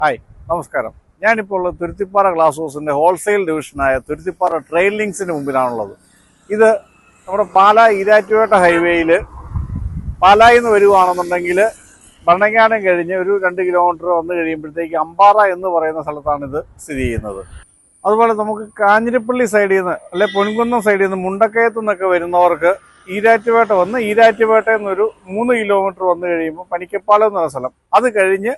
Hi, നമസ്കാരം. ഞാനിപ്പോൾ ഉള്ളത് തുരുത്തിപ്പാറ ഗ്ലാസ് ഹൗസിൻ്റെ ഹോൾസെയിൽ ഡിവിഷനായ തുരുത്തിപ്പാറ ട്രെയിൽ ലിങ്ക്സിന് മുമ്പിലാണുള്ളത്. ഇത് നമ്മുടെ പാലാ ഈരാറ്റുപേട്ട ഹൈവേയിൽ പാലായിൽ നിന്ന് വരുവാണെന്നുണ്ടെങ്കിൽ ഭരണങ്ങാനം കഴിഞ്ഞ് ഒരു 2 കിലോമീറ്റർ വന്നു കഴിയുമ്പോഴത്തേക്ക് അമ്പാറ എന്ന് പറയുന്ന സ്ഥലത്താണ് ഇത് സ്ഥിതി ചെയ്യുന്നത്. അതുപോലെ നമുക്ക് കാഞ്ഞിരപ്പള്ളി സൈഡിൽ നിന്ന് അല്ലെ പൊൻകുന്നം സൈഡിൽ നിന്ന് മുണ്ടക്കയത്തു നിന്നൊക്കെ വരുന്നവർക്ക് ഈരാറ്റുപേട്ട വന്ന് ഈരാറ്റുപേട്ടയിൽ നിന്നൊരു 3 കിലോമീറ്റർ വന്നു കഴിയുമ്പോൾ പനിക്കപ്പാലം എന്ന് പറഞ്ഞ സ്ഥലം, അത് കഴിഞ്ഞ്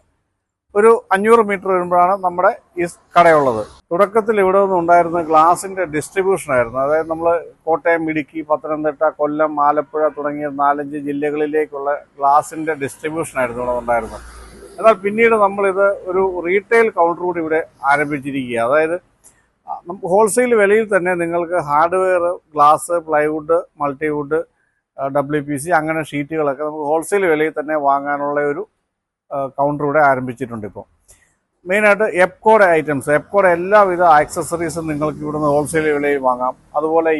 ഒരു 500 മീറ്റർ വരുമ്പോഴാണ് നമ്മുടെ ഈ കടയുള്ളത്. തുടക്കത്തിൽ ഇവിടെ ഒന്നും ഉണ്ടായിരുന്ന ഗ്ലാസിൻ്റെ ഡിസ്ട്രിബ്യൂഷനായിരുന്നു. അതായത് നമ്മൾ കോട്ടയം, ഇടുക്കി, പത്തനംതിട്ട, കൊല്ലം, ആലപ്പുഴ തുടങ്ങിയ 4-5 ജില്ലകളിലേക്കുള്ള ഗ്ലാസിൻ്റെ ഡിസ്ട്രിബ്യൂഷനായിരുന്നു ഇവിടെ ഉണ്ടായിരുന്നത്. എന്നാൽ പിന്നീട് നമ്മളിത് ഒരു റീറ്റെയിൽ കൗണ്ടർ കൂടി ഇവിടെ ആരംഭിച്ചിരിക്കുക. അതായത് ഹോൾസെയിൽ വിലയിൽ തന്നെ നിങ്ങൾക്ക് hardware, glass, plywood, multiwood, WPC അങ്ങനെ ഷീറ്റുകളൊക്കെ നമുക്ക് ഹോൾസെയിൽ വിലയിൽ തന്നെ വാങ്ങാനുള്ള ഒരു കൗണ്ടർ ഇവിടെ ആരംഭിച്ചിട്ടുണ്ട്. ഇപ്പോൾ മെയിനായിട്ട് എപ്കോഡ് ഐറ്റംസ്, എപ്കോഡ് എല്ലാവിധ ആക്സസറീസും നിങ്ങൾക്ക് ഇവിടുന്ന് ഹോൾസെയിൽ വിലയിൽ വാങ്ങാം. അതുപോലെ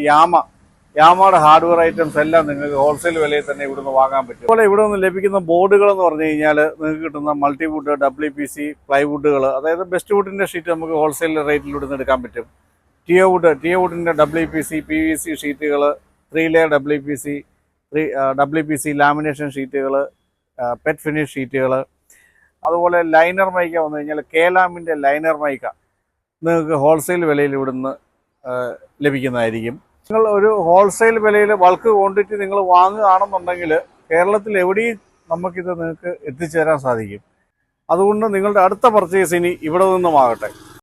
യാമയുടെ ഹാർഡ്വെയർ ഐറ്റംസ് എല്ലാം നിങ്ങൾക്ക് ഹോൾസെയിൽ വിലയിൽ തന്നെ ഇവിടുന്ന് വാങ്ങാൻ പറ്റും. അതുപോലെ ഇവിടെ നിന്ന് ലഭിക്കുന്ന ബോർഡുകൾ എന്ന് പറഞ്ഞു കഴിഞ്ഞാൽ നിങ്ങൾക്ക് കിട്ടുന്ന മൾട്ടിവുഡ്, WPC, പ്ലൈവുഡുകൾ, അതായത് ബെസ്റ്റ് വുഡിൻ്റെ ഷീറ്റ് നമുക്ക് ഹോൾസെയിൽ റേറ്റിൽ ഇവിടുന്ന് എടുക്കാൻ പറ്റും. ടിയോവുഡിൻ്റെ WPC, PVC ഷീറ്റുകൾ, 3 ലെയർ WPC ലാമിനേഷൻ ഷീറ്റുകൾ, പെറ്റ് ഫിനിഷ് ഷീറ്റുകൾ, അതുപോലെ ലൈനർ മൈക്ക വന്നു കഴിഞ്ഞാൽ കേലാമിൻ്റെ ലൈനർ മൈക്ക നിങ്ങൾക്ക് ഹോൾസെയിൽ വിലയിൽ ഇവിടുന്ന് ലഭിക്കുന്നതായിരിക്കും. നിങ്ങൾ ഒരു ഹോൾസെയിൽ വിലയിൽ ബൾക്ക് ക്വാണ്ടിറ്റി നിങ്ങൾ വാങ്ങുകയാണെന്നുണ്ടെങ്കിൽ കേരളത്തിൽ എവിടെയും നമുക്കിത് നിങ്ങൾക്ക് എത്തിച്ചേരാൻ സാധിക്കും. അതുകൊണ്ട് നിങ്ങളുടെ അടുത്ത പർച്ചേസിന് ഇവിടെ നിന്നുമാകട്ടെ.